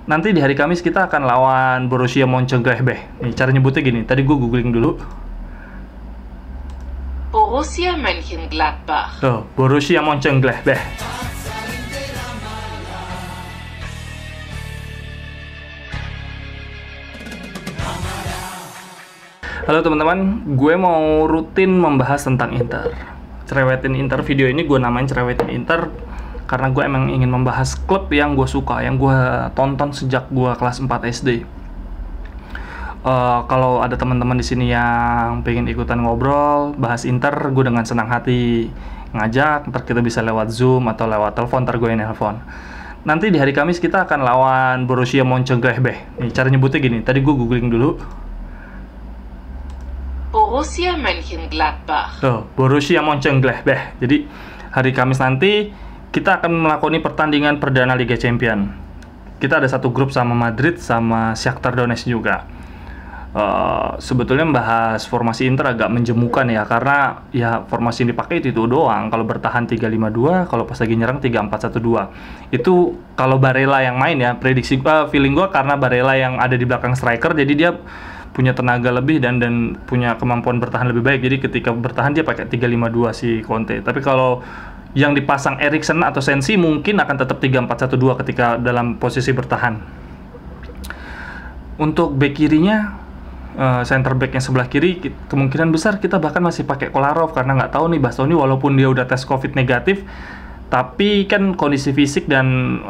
Nanti di hari Kamis kita akan lawan Borussia Mönchengladbach. Nih, cara nyebutnya gini. Tadi gue googling dulu. Borussia Mönchengladbach. Tuh, Borussia Mönchengladbach. Halo teman-teman, gue mau rutin membahas tentang Inter. Cerewetin Inter, video ini gue namain Cerewetin Inter karena gue emang ingin membahas klub yang gue suka, yang gue tonton sejak gue kelas 4 SD. Kalau ada teman-teman di sini yang pengen ikutan ngobrol, bahas Inter, gue dengan senang hati ngajak. Ntar kita bisa lewat Zoom atau lewat telepon, ntar gue nelpon. Nanti di hari Kamis kita akan lawan Borussia Mönchengladbach. Nih, cara nyebutnya gini, tadi gue googling dulu. Borussia Mönchengladbach. Tuh, Borussia Mönchengladbach. Jadi hari Kamis nanti kita akan melakoni pertandingan perdana Liga Champions. Kita ada satu grup sama Madrid sama Shakhtar Donetsk juga. Sebetulnya membahas formasi Inter agak menjemukan ya, karena ya formasi yang dipakai itu doang. Kalau bertahan 3-5-2, kalau pas lagi nyerang 3-4-1-2. Itu kalau Barella yang main ya, prediksi feeling gue karena Barella yang ada di belakang striker, jadi dia punya tenaga lebih dan punya kemampuan bertahan lebih baik. Jadi ketika bertahan dia pakai 3-5-2 si Conte. Tapi kalau yang dipasang Eriksen atau Sensi mungkin akan tetap 3-4-1-2 ketika dalam posisi bertahan. Untuk bek kirinya, center back yang sebelah kiri kemungkinan besar kita bahkan masih pakai Kolarov, karena nggak tahu nih Bastoni walaupun dia udah tes COVID negatif, tapi kan kondisi fisik dan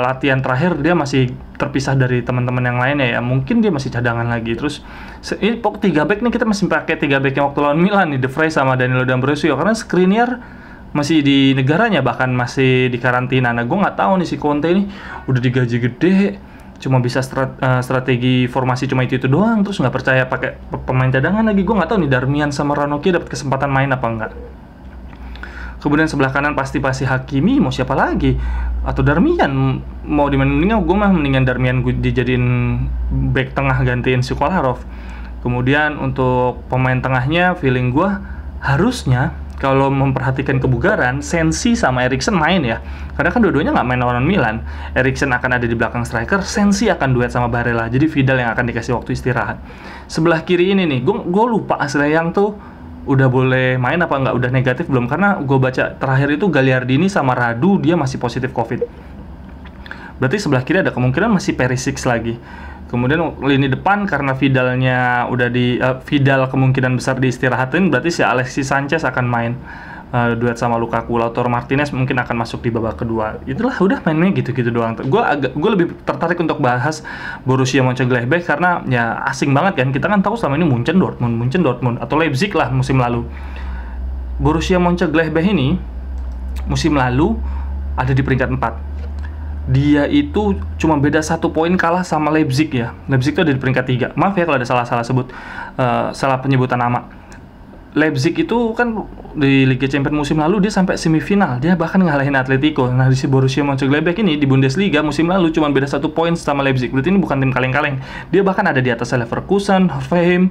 latihan terakhir dia masih terpisah dari teman-teman yang lainnya ya, mungkin dia masih cadangan lagi. Terus ini pokok 3 back nih kita masih pakai 3 back yang waktu lawan Milan nih, De Vrij sama Danilo D'Ambrosio, karena Skriniar masih di negaranya, bahkan masih di karantina. Nah gue nggak tahu nih si Conte ini udah digaji gede, cuma bisa strategi formasi cuma itu doang, terus nggak percaya pakai pemain cadangan lagi. Gue nggak tahu nih Darmian sama Ranocchia dapat kesempatan main apa enggak. Kemudian sebelah kanan pasti Hakimi, mau siapa lagi? Atau Darmian mau dimana? Gue mah mendingan Darmian dijadiin back tengah gantiin si Kolarov. Kemudian untuk pemain tengahnya feeling gue harusnya kalau memperhatikan kebugaran, Sensi sama Eriksen main ya. Karena kan dua-duanya nggak main lawan Milan. Eriksen akan ada di belakang striker, Sensi akan duet sama Barella. Jadi Vidal yang akan dikasih waktu istirahat. Sebelah kiri ini nih, gue lupa aslinya yang tuh udah boleh main apa nggak, udah negatif belum. Karena gue baca terakhir itu Gagliardini sama Radu dia masih positif COVID. Berarti sebelah kiri ada kemungkinan masih Perisic lagi. Kemudian lini depan karena Vidalnya udah Vidal kemungkinan besar diistirahatin, berarti si Alexis Sanchez akan main duet sama Lukaku. Lautaro Martinez mungkin akan masuk di babak kedua. Itulah udah mainnya gitu-gitu doang. Gue lebih tertarik untuk bahas Borussia Mönchengladbach karena ya asing banget kan. Kita kan tahu selama ini Munchen Dortmund atau Leipzig lah musim lalu. Borussia Mönchengladbach ini musim lalu ada di peringkat 4. Dia itu cuma beda 1 poin kalah sama Leipzig ya. Leipzig itu ada di peringkat 3. Maaf ya kalau ada salah sebut, salah penyebutan nama. Leipzig itu kan di Liga Champions musim lalu dia sampai semifinal. Dia bahkan ngalahin Atletico. Nah di si Borussia Mönchengladbach ini di Bundesliga musim lalu cuma beda 1 poin sama Leipzig. Berarti ini bukan tim kaleng-kaleng. Dia bahkan ada di atas Leverkusen, Hoffenheim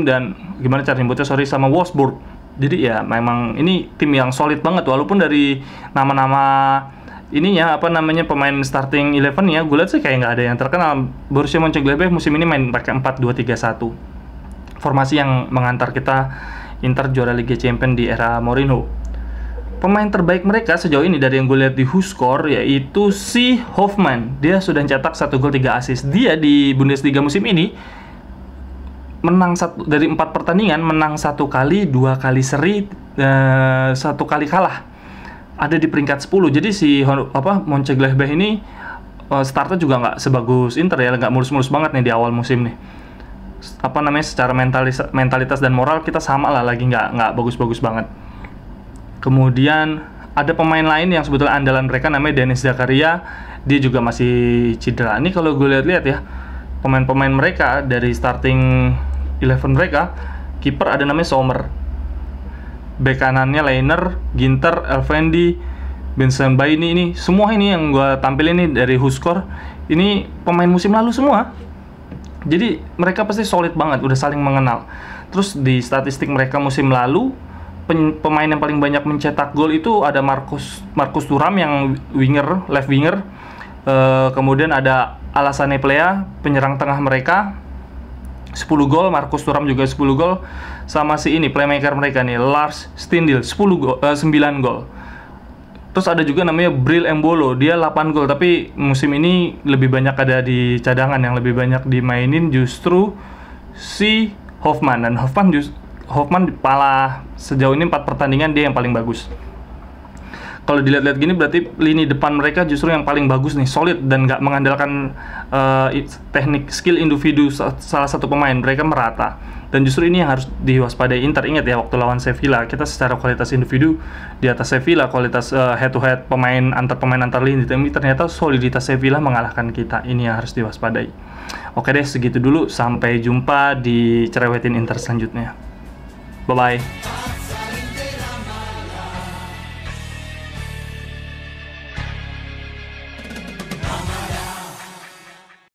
dan gimana cara nyebutnya sama Wolfsburg. Jadi ya memang ini tim yang solid banget, walaupun dari nama-nama ininya pemain starting 11 ya, gue lihat sih kayak nggak ada yang terkenal. Borussia Mönchengladbach musim ini main pakai 4-2-3-1, formasi yang mengantar kita Inter juara Liga Champions di era Mourinho. Pemain terbaik mereka sejauh ini dari yang gue lihat di WhoScored yaitu si Hofmann. Dia sudah cetak 1 gol 3 assist. Dia di Bundesliga musim ini menang dari 4 pertandingan, menang 1 kali, 2 kali seri, 1 kali kalah. Ada di peringkat 10. Jadi si Mönchengladbach ini startnya juga nggak sebagus Inter ya, nggak mulus-mulus banget nih di awal musim nih. Secara mentalitas dan moral kita sama lah, lagi nggak bagus-bagus banget. Kemudian ada pemain lain yang sebetulnya andalan mereka namanya Denis Zakaria. Dia juga masih cedera. Ini kalau gue lihat-lihat ya, pemain-pemain mereka dari starting 11 mereka, kiper ada namanya Sommer. Bek kanannya Leiner, Ginter, Elvendi, Bensebaini. Ini semua ini yang gue tampilin ini dari WhoScored. Ini pemain musim lalu semua. Jadi mereka pasti solid banget, udah saling mengenal. Terus di statistik mereka musim lalu, pemain yang paling banyak mencetak gol itu ada Marcus Thuram yang left winger. Kemudian ada Alassane Plea, penyerang tengah mereka, 10 gol. Marcus Thuram juga 10 gol. Sama si ini playmaker mereka nih, Lars Stindl, 9 gol. Terus ada juga namanya Bril Embolo, dia 8 gol, tapi musim ini lebih banyak ada di cadangan, yang lebih banyak dimainin justru si Hofman. Dan Hofman malah sejauh ini 4 pertandingan dia yang paling bagus. Kalau dilihat-lihat gini berarti lini depan mereka justru yang paling bagus nih, solid dan nggak mengandalkan teknik skill individu salah satu pemain, mereka merata. Dan justru ini yang harus diwaspadai Inter. Ingat ya, waktu lawan Sevilla kita secara kualitas individu di atas Sevilla, kualitas head to head pemain antar lini, tapi ternyata soliditas Sevilla mengalahkan kita. Ini yang harus diwaspadai. Oke deh, segitu dulu, sampai jumpa di Cerewetin Inter selanjutnya. Bye bye.